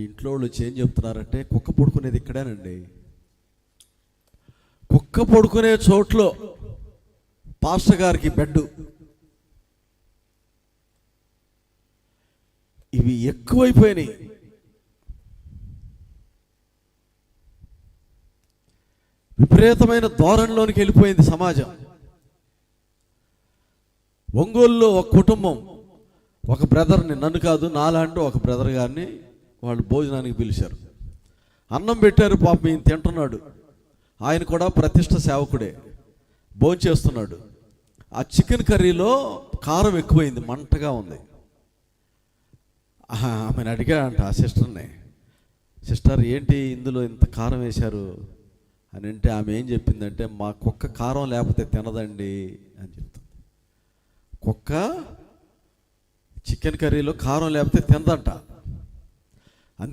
ఇంట్లో వాళ్ళు వచ్చి ఏం చెప్తున్నారంటే కుక్క పడుకునేది ఇక్కడేనండి. కుక్క పడుకునే చోట్లో పాస్టర్ గారికి బెడ్. ఇవి ఎక్కువైపోయినాయి. విపరీతమైన ధోరణిలోనికి వెళ్ళిపోయింది సమాజం. ఒంగోలులో ఒక కుటుంబం ఒక బ్రదర్ని, నన్ను కాదు నాలాంటి ఒక బ్రదర్ గారిని వాళ్ళు భోజనానికి పిలిచారు. అన్నం పెట్టారు. పాపం ఈయన తింటున్నాడు. ఆయన కూడా ప్రతిష్ఠ సేవకుడే, భోంచేస్తున్నాడు. ఆ చికెన్ కర్రీలో కారం ఎక్కువైంది, మంటగా ఉంది. ఆమెను అడిగాడంట ఆ సిస్టర్ని, సిస్టర్ ఏంటి ఇందులో ఇంత కారం వేశారు అని. అంటే ఆమె ఏం చెప్పిందంటే, మా కుక్క కారం లేకపోతే తినదండి అని చెప్తుంది. కుక్క చికెన్ కర్రీలో కారం లేకపోతే తినదంట.